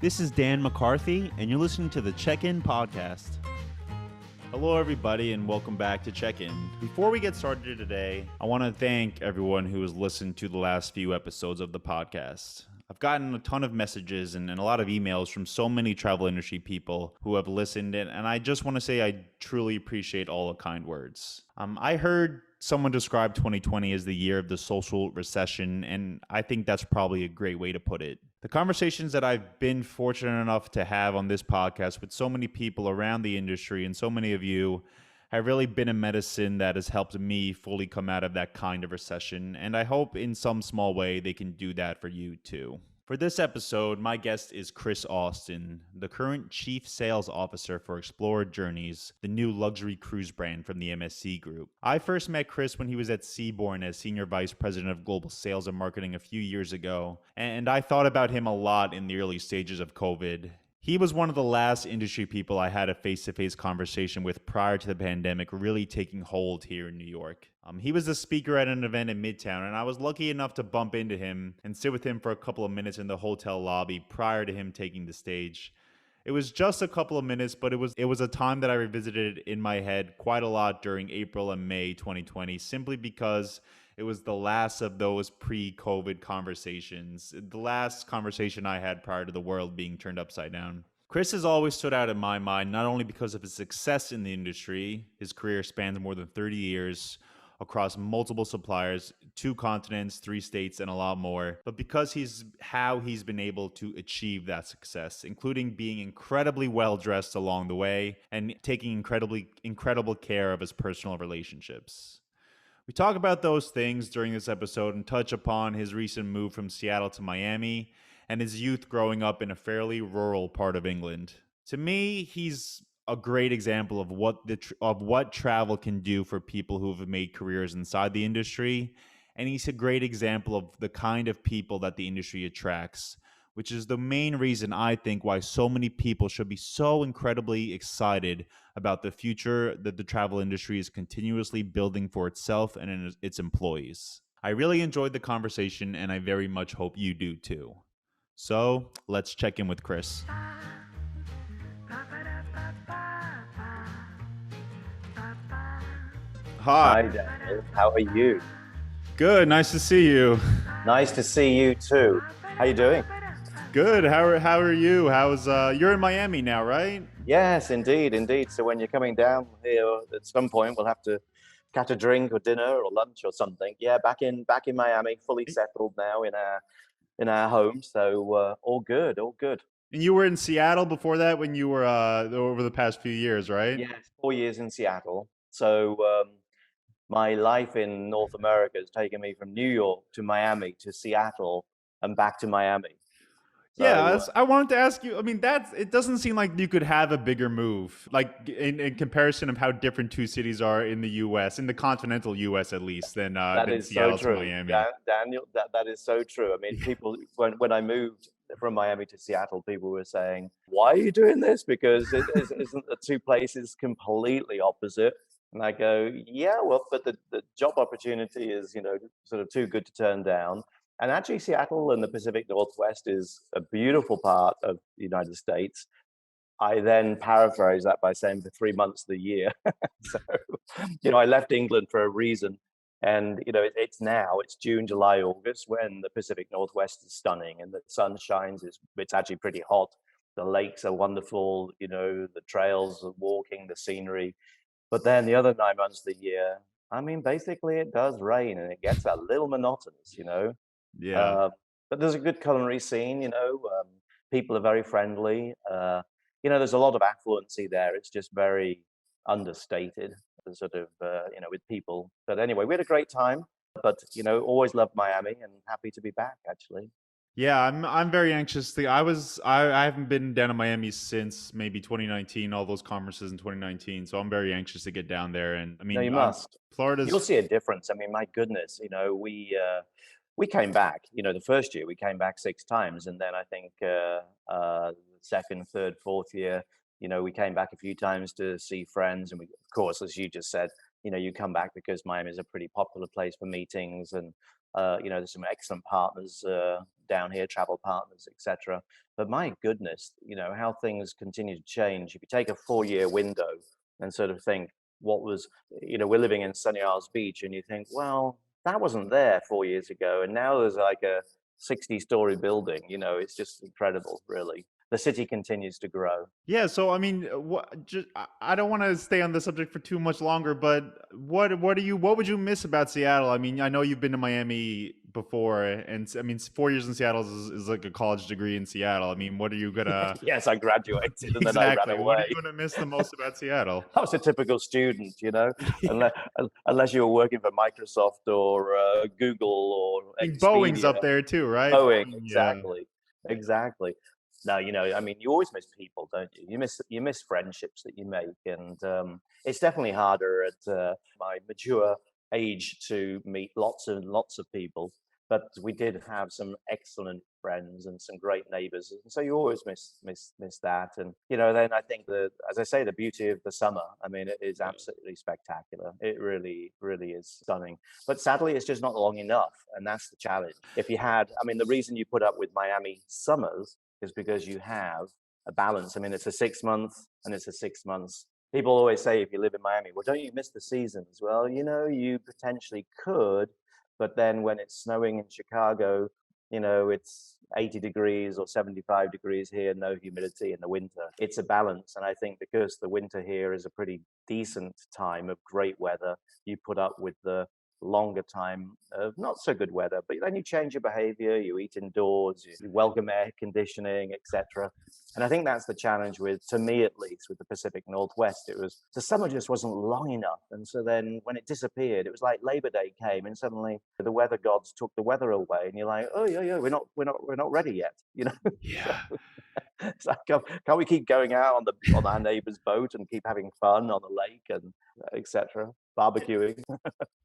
This is Dan McCarthy, and you're listening to the Check-In Podcast. Hello, everybody, and welcome back to Check-In. Before we get started today, I want to thank everyone who has listened to the last few episodes of the podcast. I've gotten a ton of messages and a lot of emails from so many travel industry people who have listened, and I just want to say I truly appreciate all the kind words. I heard someone describe 2020 as the year of the social recession, and I think that's probably a great way to put it. The conversations that I've been fortunate enough to have on this podcast with so many people around the industry and so many of you have really been a medicine that has helped me fully come out of that kind of recession, and I hope in some small way they can do that for you too. For this episode, my guest is Chris Austin, the current Chief Sales Officer for Explora Journeys, the new luxury cruise brand from the MSC Group. I first met Chris when he was at Seabourn as Senior Vice President of Global Sales and Marketing a few years ago, and I thought about him a lot in the early stages of COVID. He was one of the last industry people I had a face-to-face conversation with prior to the pandemic really taking hold here in New York. He was a speaker at an event in Midtown, and I was lucky enough to bump into him and sit with him for a couple of minutes in the hotel lobby prior to him taking the stage. It was just a couple of minutes, but it was a time that I revisited in my head quite a lot during April and May 2020, simply because it was the last of those pre-COVID conversations, the last conversation I had prior to the world being turned upside down. Chris has always stood out in my mind, not only because of his success in the industry, his career spans more than 30 years across multiple suppliers, 2 continents, 3 states, and a lot more, but because he's been able to achieve that success, including being incredibly well-dressed along the way and taking incredible care of his personal relationships. We talk about those things during this episode and touch upon his recent move from Seattle to Miami and his youth growing up in a fairly rural part of England. To me, he's a great example of what travel can do for people who have made careers inside the industry, and he's a great example of the kind of people that the industry attracts, which is the main reason I think why so many people should be so incredibly excited about the future that the travel industry is continuously building for itself and its employees. I really enjoyed the conversation, and I very much hope you do too. So let's check in with Chris. Hi, Daniel. How are you? Good. Nice to see you. Nice to see you too. How you doing? Good. How are you? How's you're in Miami now, right? Yes, indeed. So when you're coming down here at some point, we'll have to catch a drink or dinner or lunch or something. Yeah, back in Miami, fully settled now in our home. So all good. And you were in Seattle before that when you were over the past few years, right? Yes, 4 years in Seattle. So my life in North America has taken me from New York to Miami to Seattle and back to Miami. Yeah, I wanted to ask you. I mean, it doesn't seem like you could have a bigger move, like in comparison of how different 2 cities are in the U.S., in the continental U.S. at least, than Seattle to Miami. Daniel, that is so true. I mean, people when I moved from Miami to Seattle, people were saying, "Why are you doing this? Because isn't the 2 places completely opposite?" And I go, "Yeah, well, but the job opportunity is, sort of too good to turn down." And actually, Seattle and the Pacific Northwest is a beautiful part of the United States. I then paraphrase that by saying for 3 months of the year. So, I left England for a reason. And, it's June, July, August when the Pacific Northwest is stunning and the sun shines. It's actually pretty hot. The lakes are wonderful, the trails, the walking, the scenery. But then the other 9 months of the year, I mean, basically it does rain and it gets a little monotonous, Yeah. But there's a good culinary scene, people are very friendly. There's a lot of affluency there. It's just very understated, sort of, with people. But anyway, we had a great time. But, always loved Miami and happy to be back, actually. Yeah, I'm very anxious. I haven't been down to Miami since maybe 2019, all those conferences in 2019. So I'm very anxious to get down there. And I mean, No, you must. Florida's. You'll see a difference. I mean, my goodness, we came back. The first year we came back 6 times, and then I think second, third, fourth year, we came back a few times to see friends, and we, of course, as you just said, you come back because Miami is a pretty popular place for meetings, and there's some excellent partners down here, travel partners, etc. But my goodness, how things continue to change. If you take a 4-year window and sort of think, what was, we're living in Sunny Isles Beach, and you think, well, that wasn't there 4 years ago, and now there's like a 60-story building. It's just incredible, really. The city continues to grow. Yeah, so I mean, I don't want to stay on the subject for too much longer, but what would you miss about Seattle? I mean, I know you've been to Miami before, and I mean, 4 years in Seattle is like a college degree in Seattle. I mean, what are you gonna Yes, I graduated and then I ran exactly? What are away. you gonna miss the most about Seattle? I was a typical student, Yeah. unless you were working for Microsoft or Google or I mean, Boeing's Expedia. up there too, right? Boeing, Yeah. exactly. No, I mean, you always miss people, don't you? You miss friendships that you make, and it's definitely harder at my mature age to meet lots and lots of people. But we did have some excellent friends and some great neighbors, and so you always miss that. And then I think as I say, the beauty of the summer. I mean, it is absolutely spectacular. It really, really is stunning. But sadly, it's just not long enough, and that's the challenge. I mean, the reason you put up with Miami summers is because you have a balance. I mean, it's a 6 month and it's a 6 months. People always say, if you live in Miami, well, don't you miss the seasons? Well, you potentially could, but then when it's snowing in Chicago, it's 80 degrees or 75 degrees here, no humidity in the winter. It's a balance. And I think because the winter here is a pretty decent time of great weather, you put up with the longer time of not so good weather, but then you change your behavior, you eat indoors, you welcome air conditioning, etc. And I think that's the challenge to me at least, with the Pacific Northwest. It was the summer just wasn't long enough. And so then when it disappeared, it was like Labor Day came and suddenly the weather gods took the weather away. And you're like, oh yeah, we're not ready yet. So, Yeah. it's like, can't we keep going out on our neighbor's boat and keep having fun on the lake and etc. barbecuing?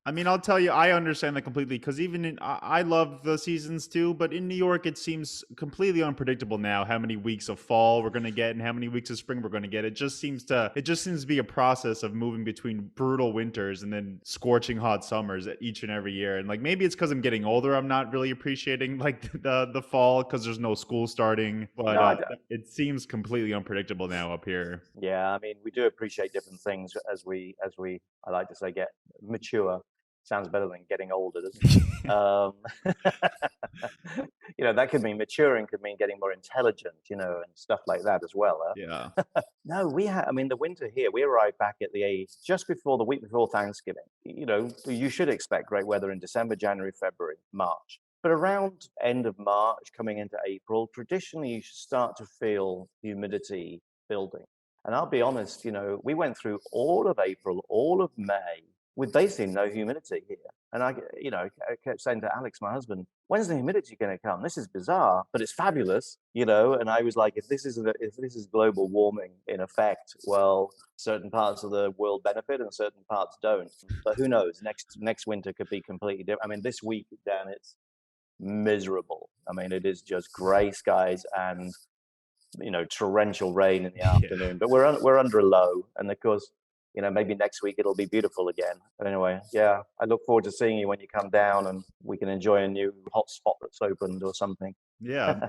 I mean, I'll tell you, I understand that completely because I love the seasons too, but in New York, it seems completely unpredictable now how many weeks of fall we're going to get and how many weeks of spring we're going to get. It just seems to be a process of moving between brutal winters and then scorching hot summers each and every year. And like maybe it's because I'm getting older, I'm not really appreciating like the fall because there's no school starting, but No, it seems completely unpredictable now up here. yeah, I mean, we do appreciate different things as we I like to say, get mature. Sounds better than getting older, doesn't it? That could mean maturing, could mean getting more intelligent, and stuff like that as well. Yeah. No, I mean, the winter here, we arrived back at the age just before the week before Thanksgiving. You should expect great weather in December, January, February, March. But around end of March, coming into April, traditionally you should start to feel humidity building. And I'll be honest, we went through all of April, all of May, with basically no humidity here. And I kept saying to Alex, my husband, when's the humidity going to come? This is bizarre, but it's fabulous, And I was like, if this is global warming in effect, well, certain parts of the world benefit and certain parts don't. But who knows? Next winter could be completely different. I mean, this week, Dan, it's miserable. I mean, it is just grey skies and torrential rain in the afternoon. But we're under a low, and of course, maybe next week it'll be beautiful again. But anyway, yeah, I look forward to seeing you when you come down, and we can enjoy a new hot spot that's opened or something. Yeah.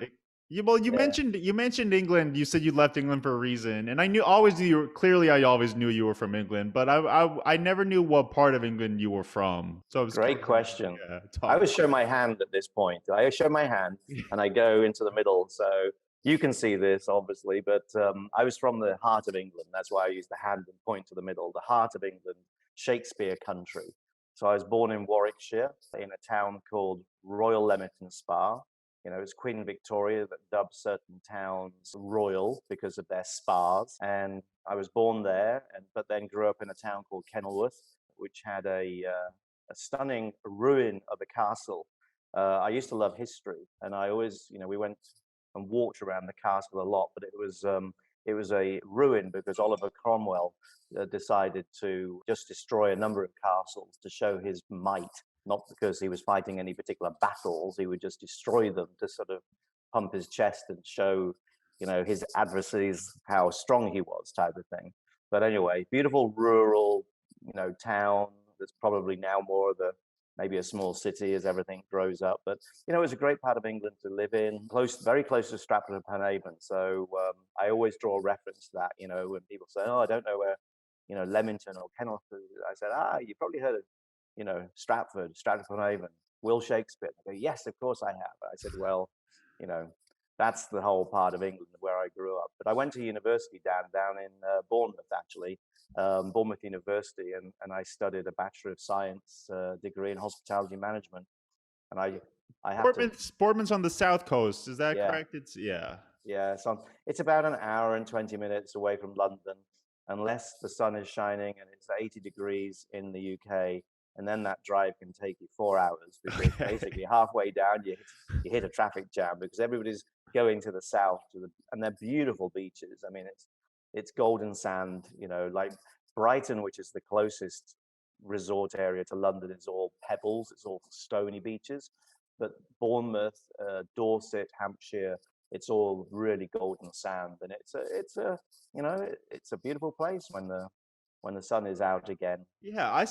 You Yeah. mentioned England. You said you left England for a reason, and I always knew you were, clearly I always knew you were from England, but I never knew what part of England you were from. So I was Great curious. question. Yeah, I talk. always show my hand at this point. I show my hand and I go into the middle. So you can see this, obviously, but I was from the heart of England. That's why I use the hand and point to the middle, the heart of England, Shakespeare country. So I was born in Warwickshire in a town called Royal Leamington Spa. It's Queen Victoria that dubbed certain towns royal because of their spas. And I was born there, but then grew up in a town called Kenilworth, which had a stunning ruin of a castle. I used to love history, and I always, we went and walked around the castle a lot, but it was a ruin because Oliver Cromwell decided to just destroy a number of castles to show his might, not because he was fighting any particular battles. He would just destroy them to sort of pump his chest and show, his adversaries how strong he was, type of thing. But anyway, beautiful rural, town that's probably now more of a maybe a small city as everything grows up. But it was a great part of England to live in, very close to Stratford-upon-Avon. So I always draw reference to that. When people say, "Oh, I don't know where, Leamington or Kenilworth," I said, "You probably heard of, Stratford-upon-Avon, Will Shakespeare." They go, "Yes, of course I have." I said, "Well, you know, that's the whole part of England where I grew up." But I went to university down in Bournemouth, actually, Bournemouth University, and I studied a Bachelor of Science degree in hospitality management. And I have to, Bournemouth's on the south coast. Is that yeah, correct? yeah. So it's about an hour and 20 minutes away from London, unless the sun is shining and it's 80 degrees in the UK. And then that drive can take you 4 hours, because basically halfway down you hit a traffic jam, because everybody's going to the south and they're beautiful beaches. I mean, it's golden sand, like Brighton, which is the closest resort area to London, is all pebbles, it's all stony beaches. But Bournemouth, Dorset, Hampshire, it's all really golden sand, and it's a beautiful place when the sun is out again. Yeah,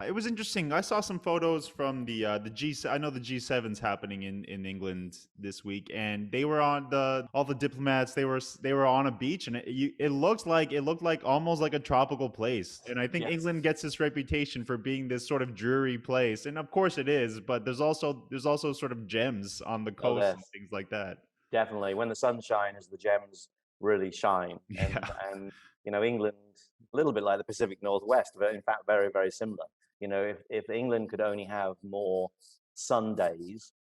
it was interesting. I saw some photos from the G. I know the G7's happening in England this week, and they were on all the diplomats. They were on a beach, and it looked like almost like a tropical place. And I think Yes. England gets this reputation for being this sort of dreary place, and of course it is. But there's also sort of gems on the coast and things like that. Definitely, when the sun shines, the gems really shine. And England, a little bit like the Pacific Northwest, but in fact very, very similar. If England could only have more sun days,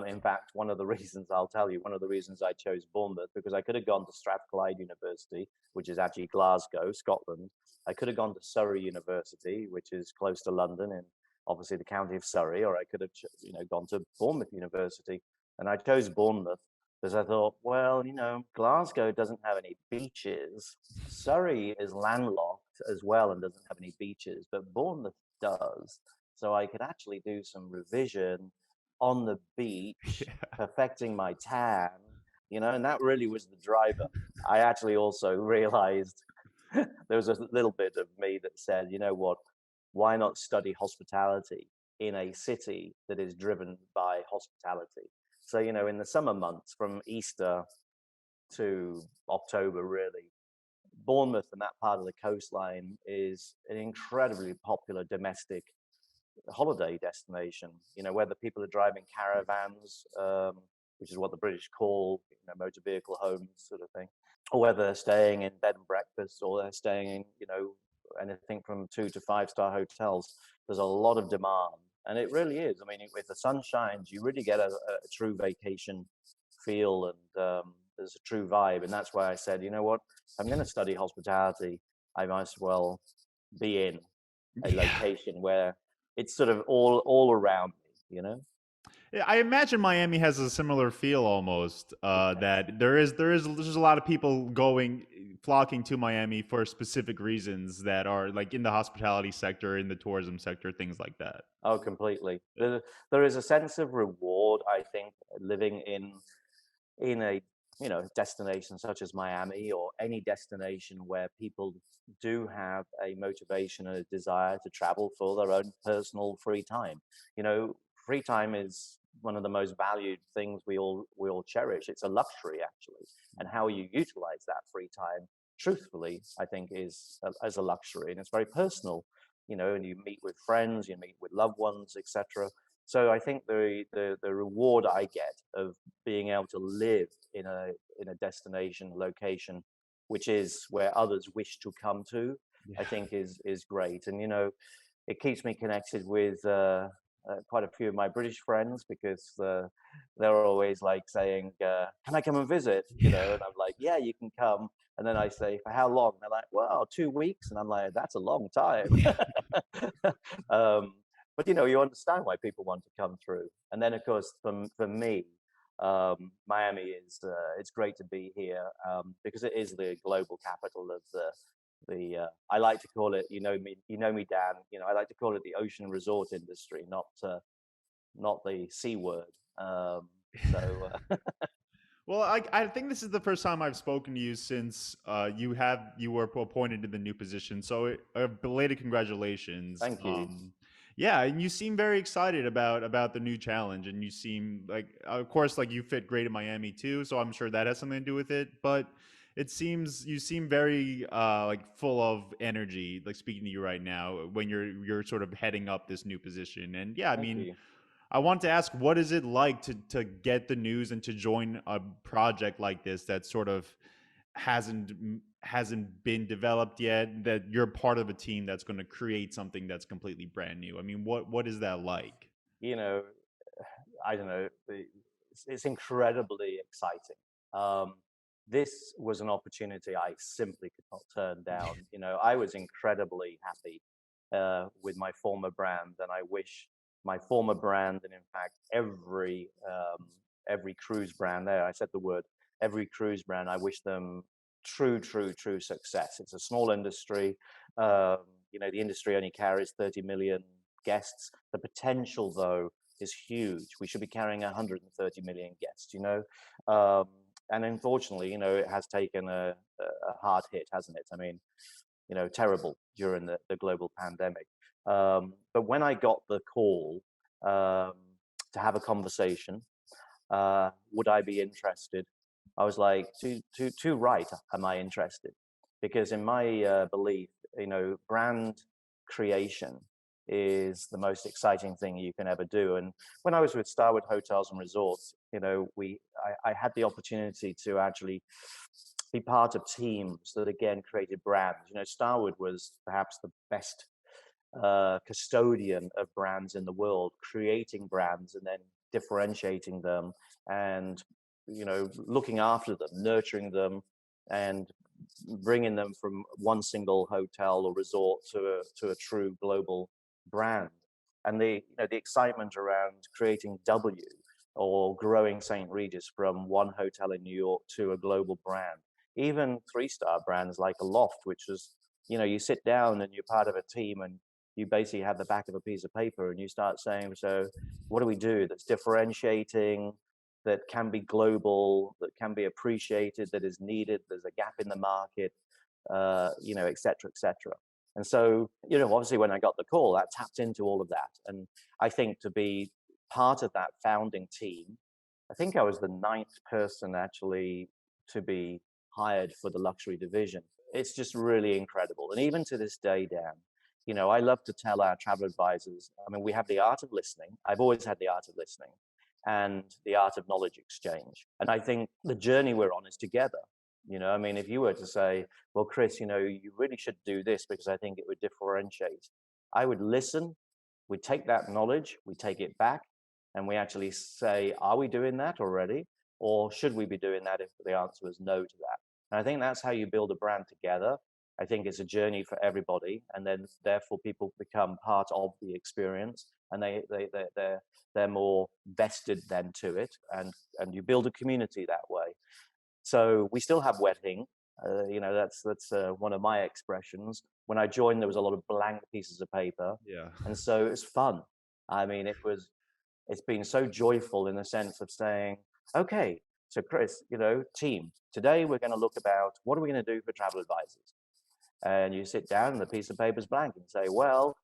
in fact, one of the reasons I chose Bournemouth, because I could have gone to Strathclyde University, which is actually Glasgow, Scotland. I could have gone to Surrey University, which is close to London in obviously the county of Surrey, or I could have gone to Bournemouth University. And I chose Bournemouth because I thought, well, Glasgow doesn't have any beaches. Surrey is landlocked as well and doesn't have any beaches, but Bournemouth does. So I could actually do some revision on the beach, perfecting my tan, and that really was the driver. I actually also realized there was a little bit of me that said, you know what, why not study hospitality in a city that is driven by hospitality? So, in the summer months from Easter to October, really, Bournemouth and that part of the coastline is an incredibly popular domestic holiday destination, whether people are driving caravans, which is what the British call motor vehicle homes sort of thing, or whether they're staying in bed and breakfast, or they're staying in, anything from 2 to 5-star hotels. There's a lot of demand. And it really is. I mean, if the sun shines, you really get a true vacation feel, and there's a true vibe. And that's why I said, you know what, I'm going to study hospitality. I might as well be in a location where it's sort of all around me, Yeah, I imagine Miami has a similar feel almost. That there's a lot of people flocking to Miami for specific reasons that are like in the hospitality sector, in the tourism sector, things like that. Oh, completely. There is a sense of reward, I think, living in a destination such as Miami, or any destination where people do have a motivation and a desire to travel for their own personal free time. Free time is one of the most valued things we all cherish. It's a luxury, actually, and how you utilize that free time, truthfully, I think is as a luxury, and it's very personal. And you meet with friends, you meet with loved ones, etc. So I think the reward I get of being able to live in a destination location, which is where others wish to come to, I think is great. And it keeps me connected with quite a few of my British friends, because they're always like saying, "Can I come and visit?" And I'm like, "Yeah, you can come." And then I say, "For how long?" And they're like, "Well, 2 weeks." And I'm like, "That's a long time." But you understand why people want to come through. And then, of course, for me, Miami is it's great to be here, because it is the global capital of the I like to call it, me, Dan, I like to call it the ocean resort industry, not the C word. Well, I think this is the first time I've spoken to you since you were appointed to the new position. So belated congratulations. Thank you. Yeah, and you seem very excited about the new challenge, and you seem like, of course, like you fit great in Miami too, so I'm sure that has something to do with it. But it seems you seem very like full of energy, like speaking to you right now when you're sort of heading up this new position. And yeah, I Thank mean, you. I want to ask, what is it like to get the news and to join a project like this that sort of hasn't been developed yet, that you're part of a team that's going to create something that's completely brand new? I mean, what is that like? You know, I don't know. It's incredibly exciting. Um, this was an opportunity I simply could not turn down. I was incredibly happy with my former brand, and I wish my former brand, and in fact every cruise brand there. I said the word every cruise brand. I wish them true success. It's a small industry. Um, the industry only carries 30 million guests. The potential, though, is huge. We should be carrying 130 million guests, um, and unfortunately, it has taken a hard hit, hasn't it? I mean, terrible during the global pandemic. But when I got the call um, to have a conversation, would I be interested? I was like, too right, am I interested? Because in my belief, brand creation is the most exciting thing you can ever do. And when I was with Starwood Hotels and Resorts, I had the opportunity to actually be part of teams that again created brands. Starwood was perhaps the best custodian of brands in the world, creating brands and then differentiating them and looking after them, nurturing them, and bringing them from one single hotel or resort to a true global brand. And the excitement around creating W or growing St. Regis from one hotel in New York to a global brand, even three-star brands like a Loft, which was, you sit down and you're part of a team and you basically have the back of a piece of paper and you start saying, so what do we do that's differentiating, that can be global, that can be appreciated, that is needed, there's a gap in the market, et cetera, et cetera. And so, obviously when I got the call, that tapped into all of that. And I think to be part of that founding team, I think I was the ninth person actually to be hired for the luxury division. It's just really incredible. And even to this day, Dan, I love to tell our travel advisors, I mean, we have the art of listening. I've always had the art of listening and the art of knowledge exchange. And I think the journey we're on is together. I mean, if you were to say, well, Chris, you really should do this because I think it would differentiate, I would listen, we take that knowledge, we take it back, and we actually say, are we doing that already? Or should we be doing that if the answer was no to that? And I think that's how you build a brand together. I think it's a journey for everybody, and then therefore people become part of the experience, and they're more vested then to it, and you build a community that way. So we still have wetting. That's one of my expressions. When I joined, there was a lot of blank pieces of paper, Yeah. and so it's fun. I mean, it's been so joyful in the sense of saying, okay, so Chris, team, today we're going to look about what are we going to do for travel advisors, and you sit down and the piece of paper is blank and say, well,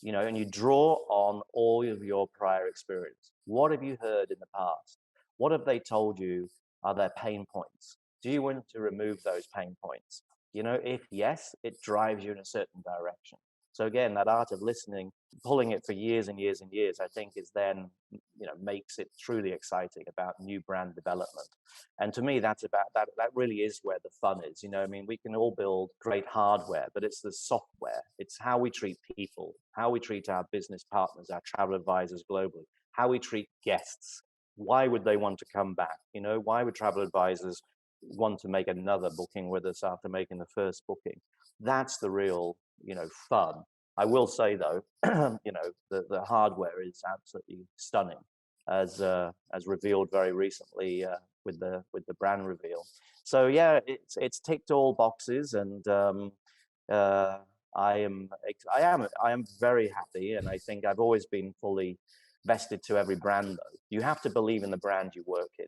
and you draw on all of your prior experience. What have you heard in the past? What have they told you are their pain points? Do you want to remove those pain points? If yes, it drives you in a certain direction. So again, that art of listening, pulling it for years and years and years, I think is then, makes it truly exciting about new brand development. And to me, that's about that. That really is where the fun is. I mean, we can all build great hardware, but it's the software. It's how we treat people, how we treat our business partners, our travel advisors globally, how we treat guests. Why would they want to come back? Why would travel advisors want to make another booking with us after making the first booking? That's the real, fun. I will say though, the hardware is absolutely stunning, as revealed very recently with the brand reveal. So yeah, it's ticked all boxes, and uh, I am very happy, and I think I've always been fully vested to every brand. Though you have to believe in the brand you work in,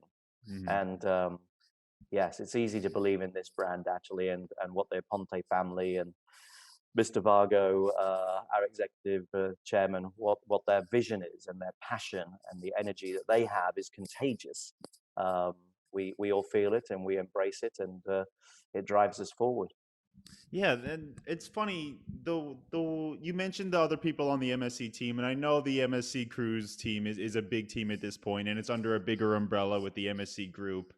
Mhm. and yes, it's easy to believe in this brand actually, and what the Ponte family and Mr. Vargo, our executive chairman, what their vision is and their passion and the energy that they have is contagious. Um, we all feel it and we embrace it, and it drives us forward. Yeah, and it's funny though you mentioned the other people on the MSC team, and I know the MSC Cruise team is a big team at this point, and it's under a bigger umbrella with the MSC Group.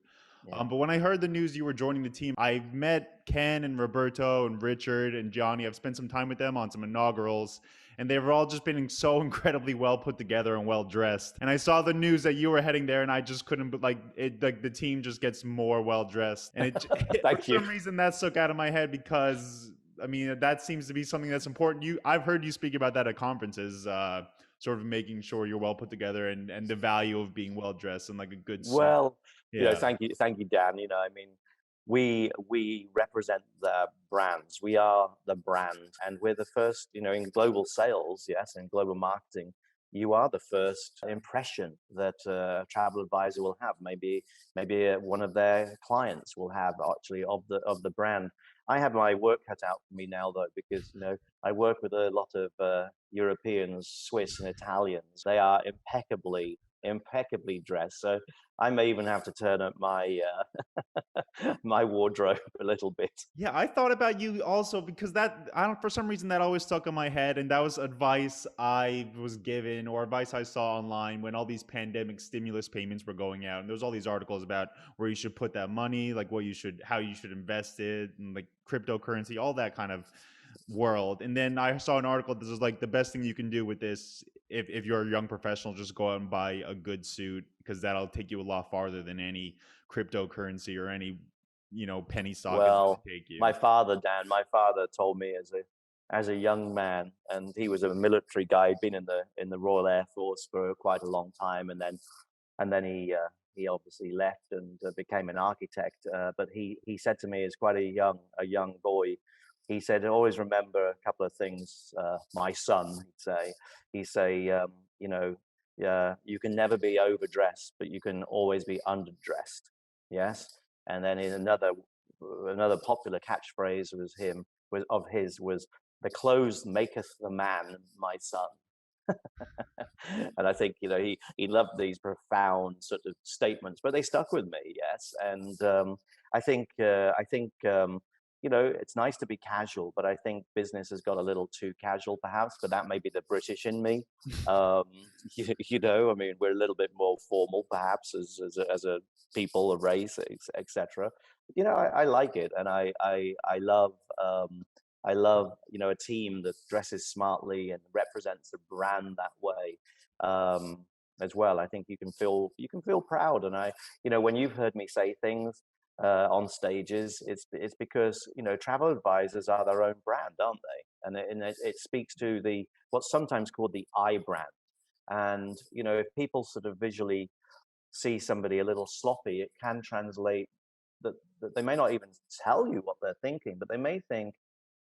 Yeah. But when I heard the news you were joining the team, I've met Ken and Roberto and Richard and Johnny. I've spent some time with them on some inaugurals, and they've all just been so incredibly well put together and well dressed. And I saw the news that you were heading there, and I just couldn't. But like it, like the team just gets more well dressed, and for Thank you. some reason that stuck out of my head because I mean that seems to be something that's important. I've heard you speak about that at conferences. Sort of making sure you're well put together and the value of being well dressed and like a good suit. Well, Yeah. thank you, Dan. I mean, we represent the brands. We are the brand, and we're the first. In global sales, yes, and global marketing, you are the first impression that a travel advisor will have. Maybe one of their clients will have actually of the brand. I have my work cut out for me now, though, because I work with a lot of Europeans, Swiss, and Italians. They are impeccably dressed. So I may even have to turn up my my wardrobe a little bit. Yeah, I thought about you also because that I don't for some reason that always stuck in my head, and that was advice I was given or advice I saw online when all these pandemic stimulus payments were going out, and there was all these articles about where you should put that money, like how you should invest it, and like cryptocurrency, all that kind of world. And then I saw an article that was like the best thing you can do with this if you're a young professional, just go out and buy a good suit because that'll take you a lot farther than any cryptocurrency or any penny stock is going Well, to take you. my father, Dan, my father told me as a young man, and he was a military guy, he'd been in the Royal Air Force for quite a long time, and then he obviously left and became an architect. But he said to me as quite a young boy, he said, always remember a couple of things, my son. He'd say, you can never be overdressed, but you can always be underdressed. Yes. And then in another popular catchphrase of his was the clothes maketh the man, my son. And I think he loved these profound sort of statements, but they stuck with me. Yes. And I think it's nice to be casual, but I think business has got a little too casual, perhaps. But that may be the British in me. I mean, we're a little bit more formal, perhaps, as a people, a race, etc. I like it, and I love a team that dresses smartly and represents the brand that way. As well, I think you can feel proud, and when you've heard me say things on stages, it's because travel advisors are their own brand, aren't they? And it speaks to what's sometimes called the I brand. And if people sort of visually see somebody a little sloppy, it can translate that they may not even tell you what they're thinking, but they may think,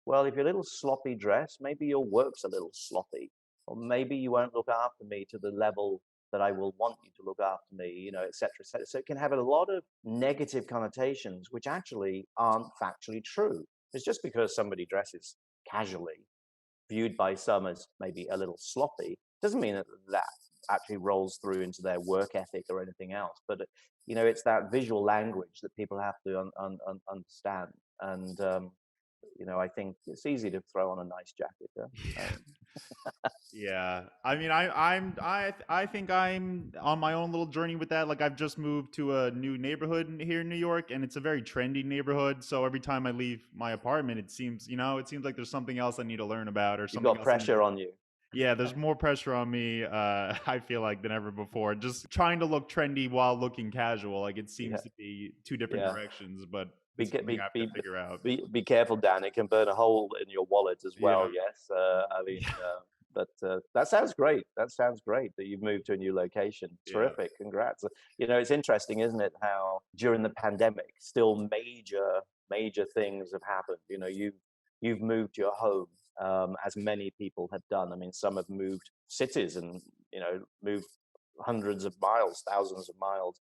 well, if you're a little sloppy dressed, maybe your work's a little sloppy, or maybe you won't look after me to the level that I will want you to look after me, et cetera, et cetera. So it can have a lot of negative connotations, which actually aren't factually true. It's just because somebody dresses casually, viewed by some as maybe a little sloppy, doesn't mean that actually rolls through into their work ethic or anything else. But it's that visual language that people have to understand. And I think it's easy to throw on a nice jacket. Yeah, I mean, I think I'm on my own little journey with that. Like, I've just moved to a new neighborhood here in New York, and it's a very trendy neighborhood. So every time I leave my apartment, it seems like there's something else I need to learn about, or You've something got else. pressure on you. Yeah, there's more pressure on me. I feel like than ever before. Just trying to look trendy while looking casual. Like it seems to be two different directions, but it's something I have to figure out. Be careful, Dan. It can burn a hole in your wallet as well. Yeah. Yes. I mean, but that sounds great. That sounds great that you've moved to a new location. Yeah. Terrific. Congrats. It's interesting, isn't it, how during the pandemic, still major things have happened. You've moved your home, as many people have done. I mean, some have moved cities and moved hundreds of miles, thousands of miles.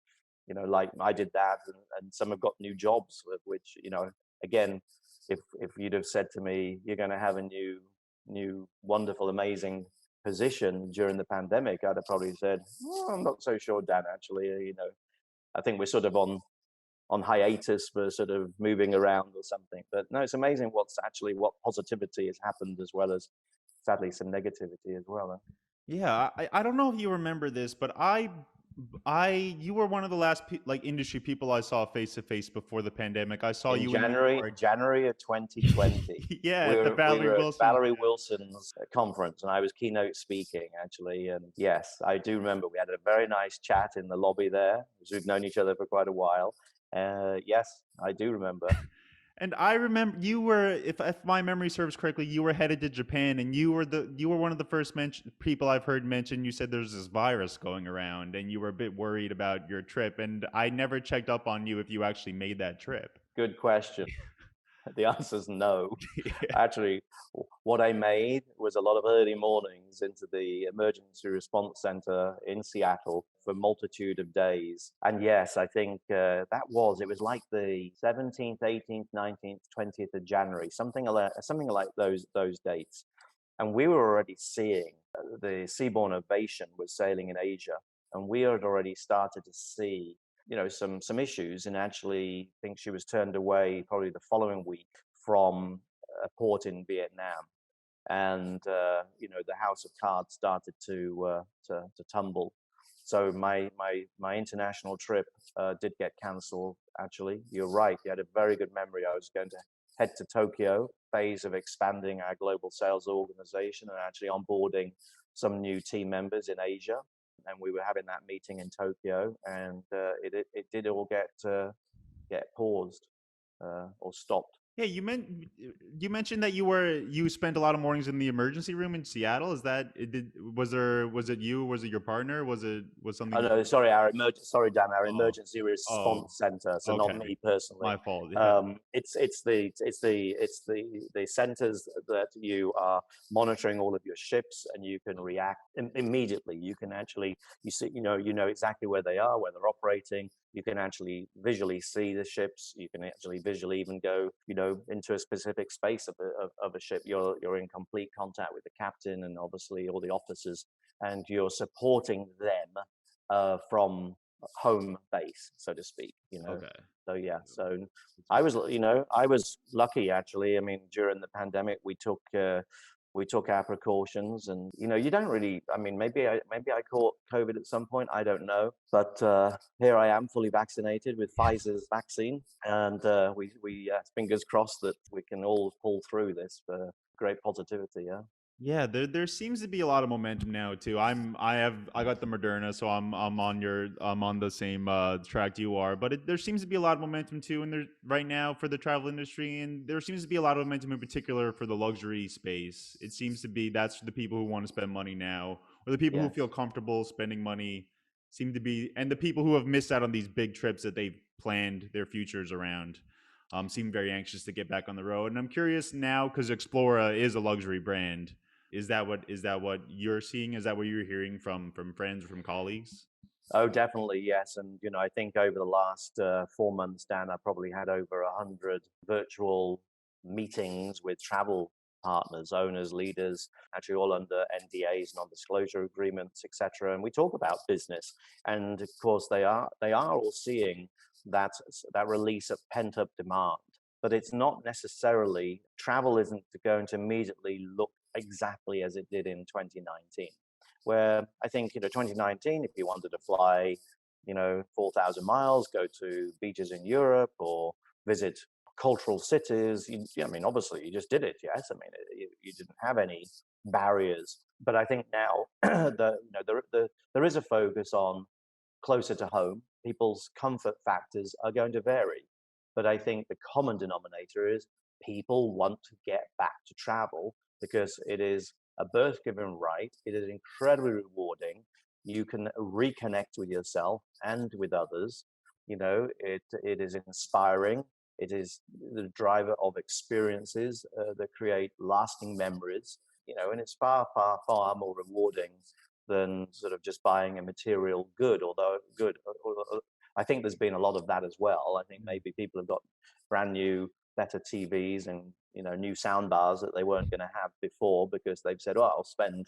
Like I did that, and some have got new jobs, which again, if you'd have said to me, you're going to have a new, wonderful, amazing position during the pandemic, I'd have probably said, oh, I'm not so sure, Dan, actually. I think we're sort of on hiatus for sort of moving around or something. But no, it's amazing what positivity has happened, as well as sadly some negativity as well. Yeah, I don't know if you remember this, but you were one of the last industry people I saw face to face before the pandemic. I saw In you in New York. January of 2020, Yeah, we at the were Valerie at Wilson. Valerie Wilson's conference, and I was keynote speaking, actually. And yes, I do remember we had a very nice chat in the lobby there, because we've known each other for quite a while. Yes, I do remember. And I remember you were, if my memory serves correctly, you were headed to Japan, and you were one of the first people I've heard mention. You said there's this virus going around, and you were a bit worried about your trip. And I never checked up on you if you actually made that trip. Good question. The answer is no. Yeah. Actually, what I made was a lot of early mornings into the emergency response center in Seattle for a multitude of days. And yes, I think it was like the 17th, 18th, 19th, 20th of January, something like those dates. And we were already seeing the Seabourn Ovation was sailing in Asia, and we had already started to see some issues. And actually, I think she was turned away probably the following week from a port in Vietnam, and the house of cards started to tumble. So my international trip did get cancelled. Actually, you're right. You had a very good memory. I was going to head to Tokyo, phase of expanding our global sales organization and actually onboarding some new team members in Asia. And we were having that meeting in Tokyo, and it did all get paused or stopped. Yeah, you mentioned that you spent a lot of mornings in the emergency room in Seattle. Is that was it you? Was it your partner? Was Oh something? no, sorry, Dan, our Oh, emergency oh, response center. So not okay, me personally. my fault. Yeah. It's the centers that you are monitoring all of your ships, and you can react immediately. You can actually you know exactly where they are, where they're operating. You can actually visually see the ships. You can actually visually even go into a specific space of a ship. You're in complete contact with the captain and obviously all the officers, and you're supporting them from home base, so to speak. Okay. So yeah, so I was lucky, actually. I mean, during the pandemic, we took our precautions, and you don't really. I mean, maybe I caught COVID at some point. I don't know, but here I am, fully vaccinated with Pfizer's vaccine, and we fingers crossed that we can all pull through this for great positivity. Yeah. Yeah, there seems to be a lot of momentum now too. I got the Moderna, so I'm on the same track you are. But there seems to be a lot of momentum too, and there right now for the travel industry, and there seems to be a lot of momentum in particular for the luxury space. It seems to be that's the people who want to spend money now, or the people who Yes. feel comfortable spending money seem to be, and the people who have missed out on these big trips that they've planned their futures around. Seem very anxious to get back on the road, and I'm curious now because Explora is a luxury brand. Is that what you're seeing? Is that what you're hearing from friends or from colleagues? Oh, definitely, yes. And I think over the last 4 months, Dan, I probably had over 100 virtual meetings with travel partners, owners, leaders, actually all under NDAs, non-disclosure agreements, etc. And we talk about business, and of course they are all seeing that release of pent-up demand. But it's not necessarily travel isn't going to immediately look exactly as it did in 2019, where I think 2019, if you wanted to fly 4,000 miles, go to beaches in Europe or visit cultural cities, I mean, obviously you just did it. Yes, I mean, you didn't have any barriers. But I think now there is a focus on closer to home. People's comfort factors are going to vary, but I think the common denominator is people want to get back to travel because it is a birth given right. It is incredibly rewarding. You can reconnect with yourself and with others. It is inspiring. It is the driver of experiences that create lasting memories. And it's far, far, far more rewarding than sort of just buying a material good. Although good, I think there's been a lot of that as well. I think maybe people have got brand new better TVs and new sound bars that they weren't going to have before, because they've said, "Oh, I'll spend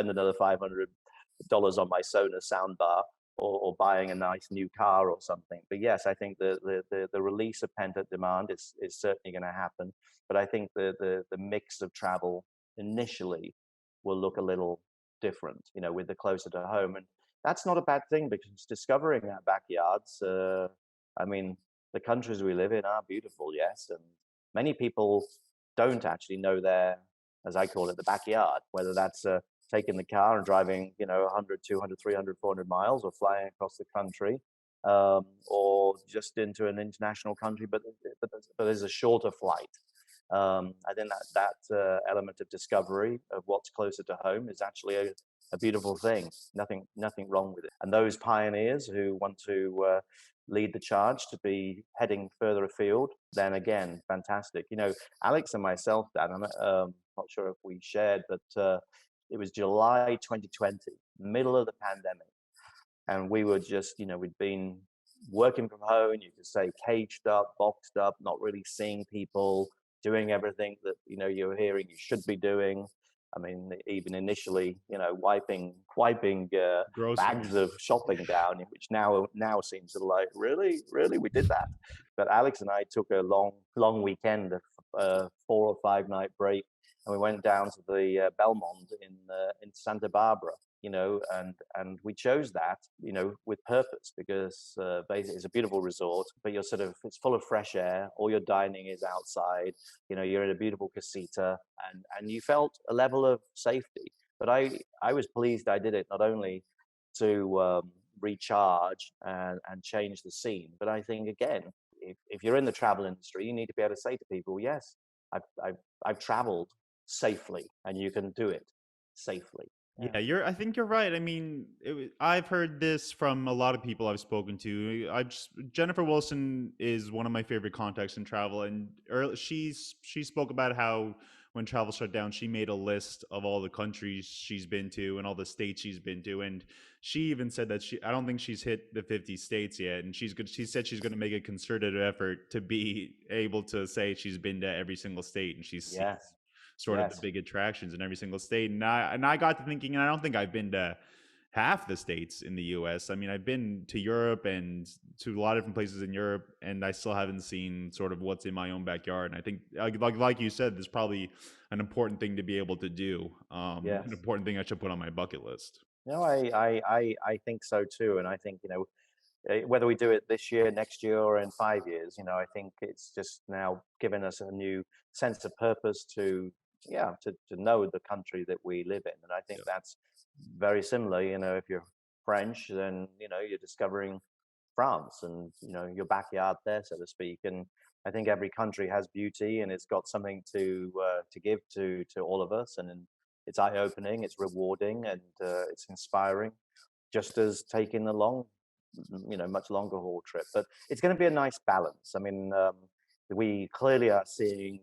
another $500 on my Sonos sound bar, or buying a nice new car or something." But yes, I think the release of pent-up demand is certainly going to happen. But I think the mix of travel initially will look a little different, with the closer to home. And that's not a bad thing, because discovering our backyards, I mean, the countries we live in are beautiful, yes. And many people don't actually know their, as I call it, the backyard, whether that's taking the car and driving, 100, 200, 300, 400 miles, or flying across the country, or just into an international country, but there's a shorter flight. I think that element of discovery of what's closer to home is actually a beautiful thing. Nothing wrong with it. And those pioneers who want to lead the charge to be heading further afield, then again, fantastic. Alex and myself, Dan, I'm not sure if we shared, but it was July 2020, middle of the pandemic, and we were just, we'd been working from home, you could say caged up, boxed up, not really seeing people, doing everything that you're hearing you should be doing. I mean, even initially, wiping bags of shopping down, which now seems like, really we did that. But Alex and I took a long weekend, a 4 or 5 night break, and we went down to the Belmont in Santa Barbara. And we chose that, with purpose, because basically it's a beautiful resort, but it's full of fresh air. All your dining is outside. You're in a beautiful casita, and you felt a level of safety. But I was pleased I did it, not only to recharge and change the scene, but I think, again, if you're in the travel industry, you need to be able to say to people, yes, I've traveled safely, and you can do it safely. Yeah, I think you're right. I mean, I've heard this from a lot of people I've spoken to. Jennifer Wilson is one of my favorite contacts in travel, and she spoke about how when travel shut down, she made a list of all the countries she's been to and all the states she's been to, and she even said that I don't think she's hit the 50 states yet, and she said she's going to make a concerted effort to be able to say she's been to every single state, and she's seen sort of the big attractions in every single state. And I got to thinking, and I don't think I've been to half the states in the US. I mean, I've been to Europe and to a lot of different places in Europe, and I still haven't seen sort of what's in my own backyard. And I think, like you said, there's probably an important thing to be able to do. An important thing I should put on my bucket list. No, I think so too. And I think, whether we do it this year, next year, or in 5 years, I think it's just now given us a new sense of purpose to know the country that we live in. And I think that's very similar. If you're French, then you're discovering France and your backyard there, so to speak. And I think every country has beauty, and it's got something to give to all of us. And it's eye-opening, it's rewarding, and it's inspiring, just as taking the much longer haul trip. But it's going to be a nice balance. I mean, we clearly are seeing,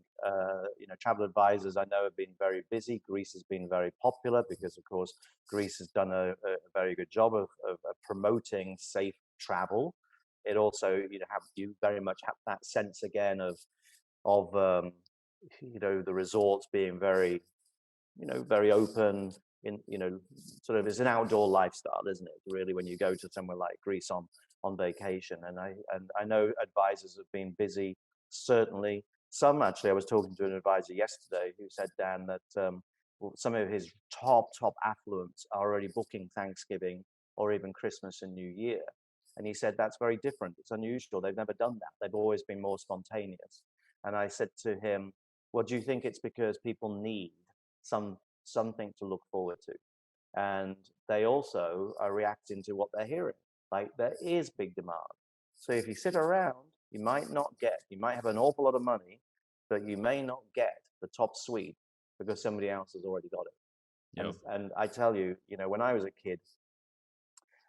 travel advisors I know have been very busy. Greece has been very popular because, of course, Greece has done a very good job of promoting safe travel. It also, you very much have that sense again of the resorts being very, very open. Sort of, it's an outdoor lifestyle, isn't it? Really, when you go to somewhere like Greece on vacation, and I know advisors have been busy. Certainly, some actually. I was talking to an advisor yesterday who said, Dan, that some of his top affluents are already booking Thanksgiving or even Christmas and New Year, and he said that's very different. It's unusual. They've never done that. They've always been more spontaneous. And I said to him, well, do you think it's because people need something to look forward to, and they also are reacting to what they're hearing? Like, there is big demand. So if you sit around, you might have an awful lot of money, but you may not get the top suite because somebody else has already got it. And I tell you, when I was a kid,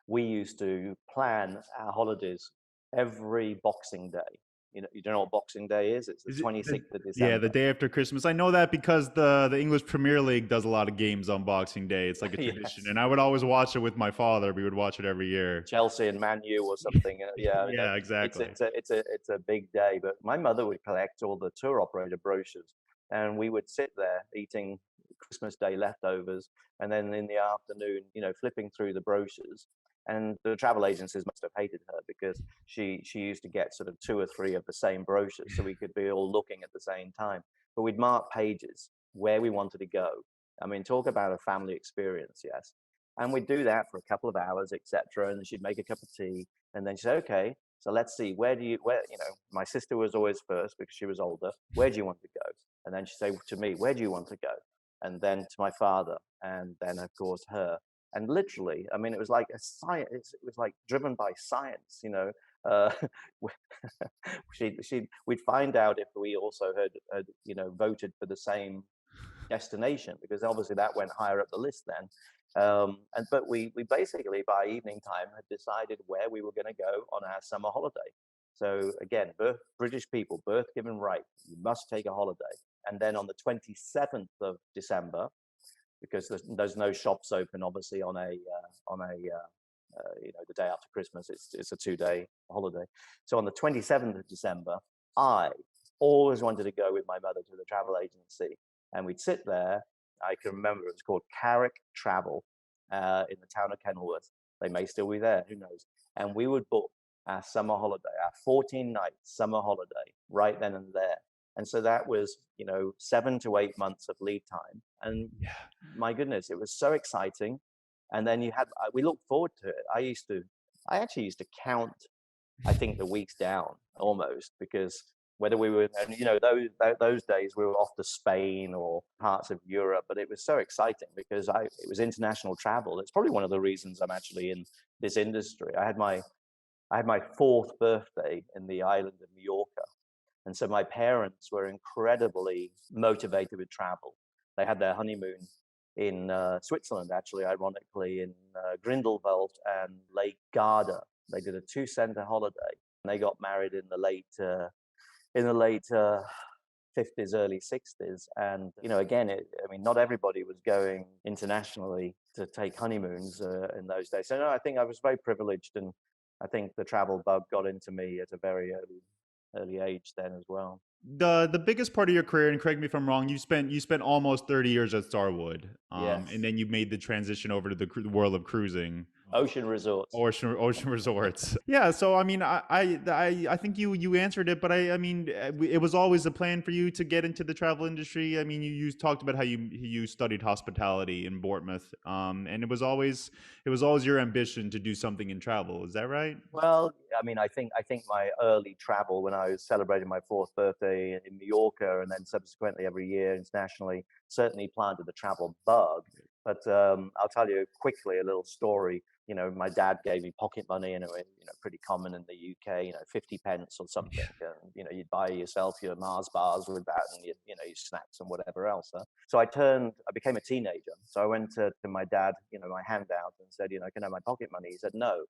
we used to plan our holidays every Boxing Day. you don't know what Boxing Day is? It's the Is it 26th of yeah, the December. day after Christmas? I know that because the English Premier League does a lot of games on Boxing Day. It's like a tradition, Yes. and I would always watch it with my father. We would watch it every year. Chelsea and Man U or something. Yeah, Yeah, it's exactly. it's a big day. But my mother would collect all the tour operator brochures, and we would sit there eating Christmas Day leftovers, and then in the afternoon, flipping through the brochures. And the travel agencies must have hated her because she used to get sort of two or three of the same brochures, so we could be all looking at the same time. But we'd mark pages where we wanted to go. I mean, talk about a family experience, yes. And we'd do that for a couple of hours, etc. And she'd make a cup of tea, and then she'd say, "Okay, so let's see, where my sister was always first because she was older. Where do you want to go?" And then she'd say to me, "Where do you want to go?" And then to my father, and then of course her. And literally, I mean, it was like a science. It was like driven by science, Uh, we'd find out if we also had voted for the same destination, because obviously that went higher up the list then. But we basically by evening time had decided where we were going to go on our summer holiday. So again, British people, birth given right, you must take a holiday. And then on the 27th of December, because there's no shops open obviously the day after Christmas, it's a 2-day holiday. So on the 27th of December, I always wanted to go with my mother to the travel agency, and we'd sit there. I can remember it was called Carrick Travel in the town of Kenilworth. They may still be there, who knows? And we would book our summer holiday, our 14-night summer holiday, right then and there. And so that was, 7 to 8 months of lead time. And Yeah. my goodness, it was so exciting. And then we looked forward to it. I actually used to count, I think, the weeks down almost, because whether we were, and those days we were off to Spain or parts of Europe, but it was so exciting because it was international travel. It's probably one of the reasons I'm actually in this industry. I had my fourth birthday in the island of Mallorca. And so my parents were incredibly motivated with travel. They had their honeymoon in Switzerland, actually, ironically, in Grindelwald and Lake Garda. They did a 2-center holiday, and they got married in the late 50s, early 60s. And again, not everybody was going internationally to take honeymoons in those days. So no, I think I was very privileged, and I think the travel bug got into me at a very early age then as well. The biggest part of your career, and correct me if I'm wrong, you spent almost 30 years at Starwood, and Yes. then you made the transition over to the world of cruising. Ocean resorts. Ocean resorts. Yeah, so I mean, I think you answered it, but I mean, it was always a plan for you to get into the travel industry. I mean, you talked about how you studied hospitality in Bournemouth, and it was always your ambition to do something in travel. Is that right? Well, I mean, I think my early travel, when I was celebrating my fourth birthday in Mallorca, and then subsequently every year internationally, certainly planted the travel bug. But I'll tell you quickly a little story. My dad gave me pocket money, and it was, pretty common in the UK, 50 pence or something. And, you'd buy yourself your Mars bars with that, and your snacks and whatever else. So I became a teenager. So I went to my dad, my handout, and said, can I have my pocket money? He said, no.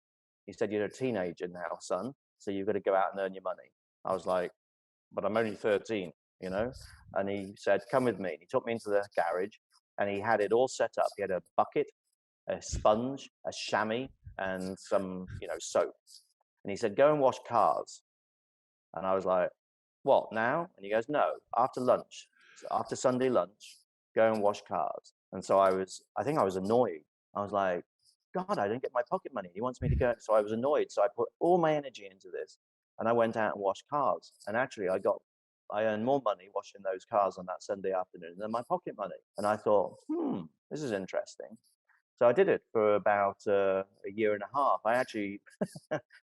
He said, "You're a teenager now, son, so you've got to go out and earn your money." I was like, "But I'm only 13, you know?" And he said, "Come with me." He took me into the garage, and he had it all set up. He had a bucket, a sponge, a chamois, and some, soap. And he said, "Go and wash cars." And I was like, "What, now?" And he goes, "No, after lunch, so after Sunday lunch, go and wash cars." And so I think I was annoyed. I was like, "God, I didn't get my pocket money. He wants me to go." So I was annoyed. So I put all my energy into this, and I went out and washed cars. And actually, I earned more money washing those cars on that Sunday afternoon than my pocket money. And I thought, this is interesting. So I did it for about a year and a half. I actually,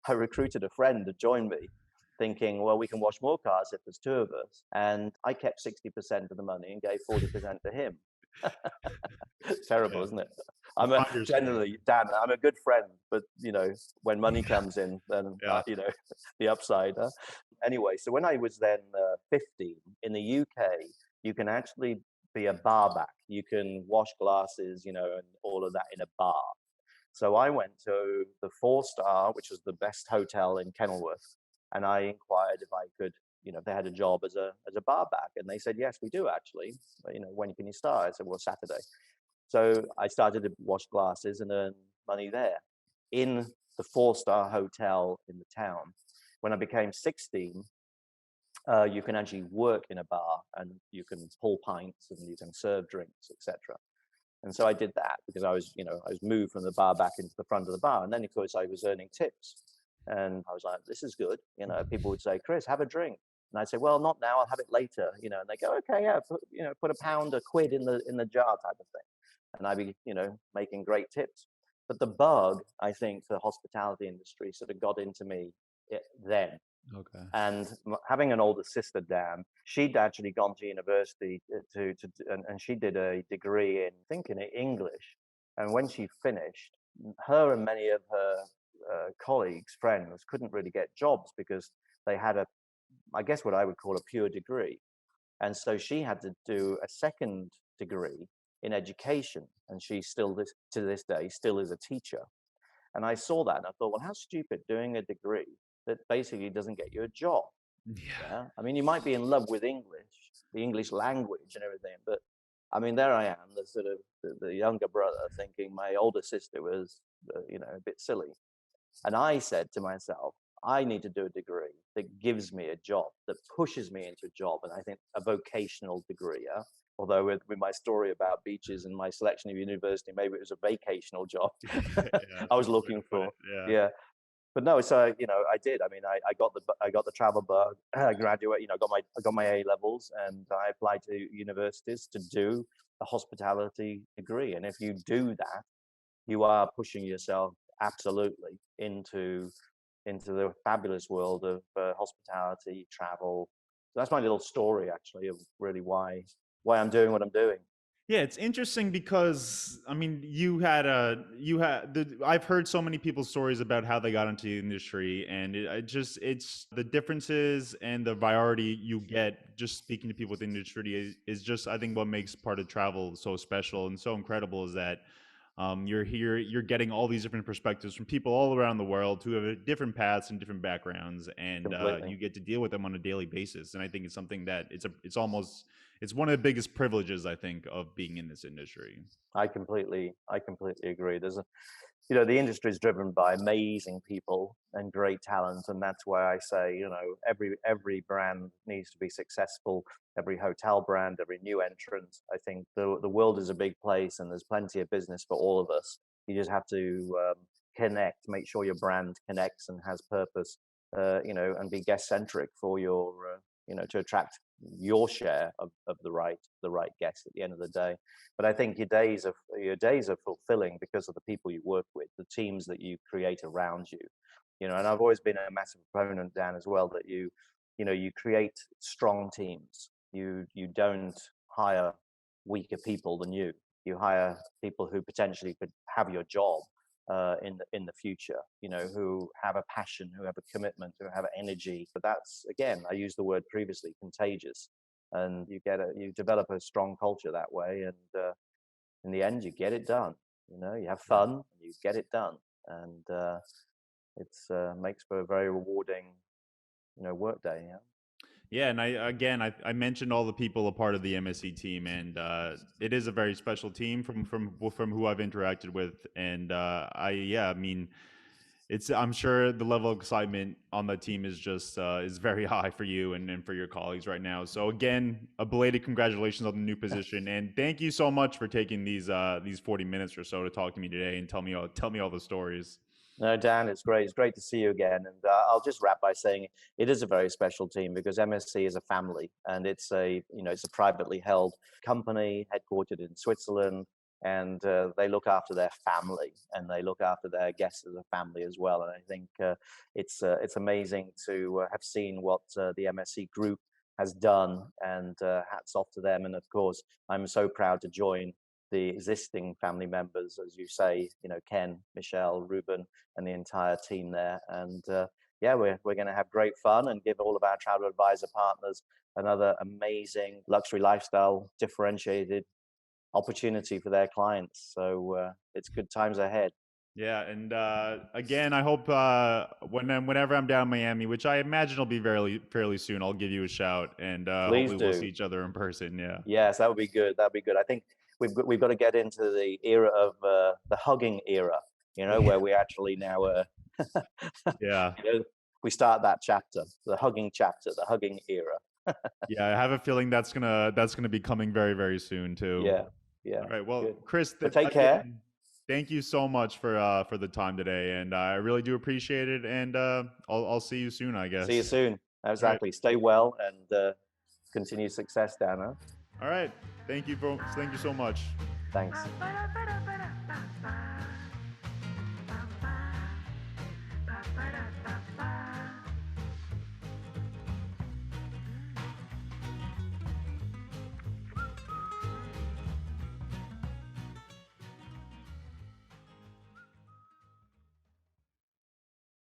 I recruited a friend to join me, thinking, well, we can wash more cars if there's two of us. And I kept 60% of the money and gave 40% to him. Terrible, Yeah. isn't it? You I'm a, found your generally, Dan, I'm a good friend, but when money comes in, then Yeah. the upside. Anyway, so when I was then 15 in the UK, you can actually be a barback. You can wash glasses, and all of that in a bar. So I went to the 4-star, which was the best hotel in Kenilworth, And I inquired if I could, if they had a job as a bar back, and they said, yes, we do actually. But, when can you start? I said, well, Saturday. So I started to wash glasses and earn money there in the 4-star hotel in the town. When I became 16, you can actually work in a bar and you can pull pints and you can serve drinks, etc. And so I did that because I was moved from the bar back into the front of the bar. And then, of course, I was earning tips. And I was like, this is good. People would say, Chris, have a drink. And I'd say, well, not now, I'll have it later. And they go, okay, yeah, put a quid in the jar type of thing. And I'd be, making great tips. But the bug, I think, for the hospitality industry sort of got into me then. Okay. And having an older sister, Dan, she'd actually gone to university and she did a degree in, I think, in English. And when she finished, her and many of her colleagues, friends, couldn't really get jobs because they had I guess what I would call a pure degree. And so she had to do a second degree in education. And she still, to this day, still is a teacher. And I saw that and I thought, well, how stupid doing a degree that basically doesn't get you a job. Yeah. I mean, you might be in love with English, the English language and everything, but I mean, there I am, the sort of the younger brother thinking my older sister was, a bit silly. And I said to myself, I need to do a degree that gives me a job, that pushes me into a job. And I think a vocational degree, yeah? Although with my story about beaches and my selection of university, maybe it was a vacational job I was looking for. Yeah. But no, so I did. I mean, I got the travel bug. I graduated. I got my A levels, and I applied to universities to do a hospitality degree. And if you do that, you are pushing yourself absolutely into the fabulous world of hospitality, travel. So that's my little story, actually, of really why I'm doing what I'm doing. Yeah, it's interesting because I mean, I've heard so many people's stories about how they got into the industry, and it's the differences and the variety you get just speaking to people with the industry is just, I think, what makes part of travel so special and so incredible is that you're getting all these different perspectives from people all around the world who have different paths and different backgrounds, and you get to deal with them on a daily basis. And I think it's something that it's one of the biggest privileges, I think, of being in this industry. I completely agree. The industry is driven by amazing people and great talent, and that's why I say, every brand needs to be successful. Every hotel brand, every new entrant. I think the world is a big place, and there's plenty of business for all of us. You just have to connect, make sure your brand connects and has purpose, and be guest centric for your, to attract your share of the right guest at the end of the day. But I think your days are fulfilling because of the people you work with, the teams that you create around you. And I've always been a massive proponent, Dan, as well, that you create strong teams. You don't hire weaker people than you. You hire people who potentially could have your job in the future, who have a passion, who have a commitment, who have energy. But that's, again, I used the word previously, contagious. And you develop a strong culture that way. And in the end, you get it done. You have fun, and you get it done. And it's makes for a very rewarding, work day. Yeah. Yeah, and I mentioned all the people a part of the MSC team, and it is a very special team from who I've interacted with, and I mean, I'm sure the level of excitement on the team is just is very high for you and for your colleagues right now. So again, a belated congratulations on the new position, and thank you so much for taking these 40 minutes or so to talk to me today and tell me all the stories. No, Dan, it's great. It's great to see you again. And I'll just wrap by saying it is a very special team because MSC is a family, and it's a privately held company headquartered in Switzerland, and they look after their family and they look after their guests as a family as well. And I think it's amazing to have seen what the MSC Group has done, and hats off to them. And of course, I'm so proud to join the existing family members, as you say, Ken, Michelle, Ruben, and the entire team there. And we're going to have great fun and give all of our travel advisor partners another amazing luxury lifestyle differentiated opportunity for their clients. So it's good times ahead. Yeah, and again, I hope whenever I'm down in Miami, which I imagine will be fairly soon, I'll give you a shout, and Please hopefully we'll see do. each other in person. Yeah. Yes, that would be good. That'd be good. I think we've got to get into the era of the hugging era. Where we actually now Yeah. we start that chapter, the hugging chapter, the hugging era. Yeah, I have a feeling that's gonna be coming very, very soon too. Yeah, yeah. All right. Well, Good. Chris, But take care. again, thank you so much for the time today, and I really do appreciate it. And I'll see you soon, I See you guess. soon. All right. Exactly. Stay well and continue success, Dana. All right. Thank you so much. Thanks.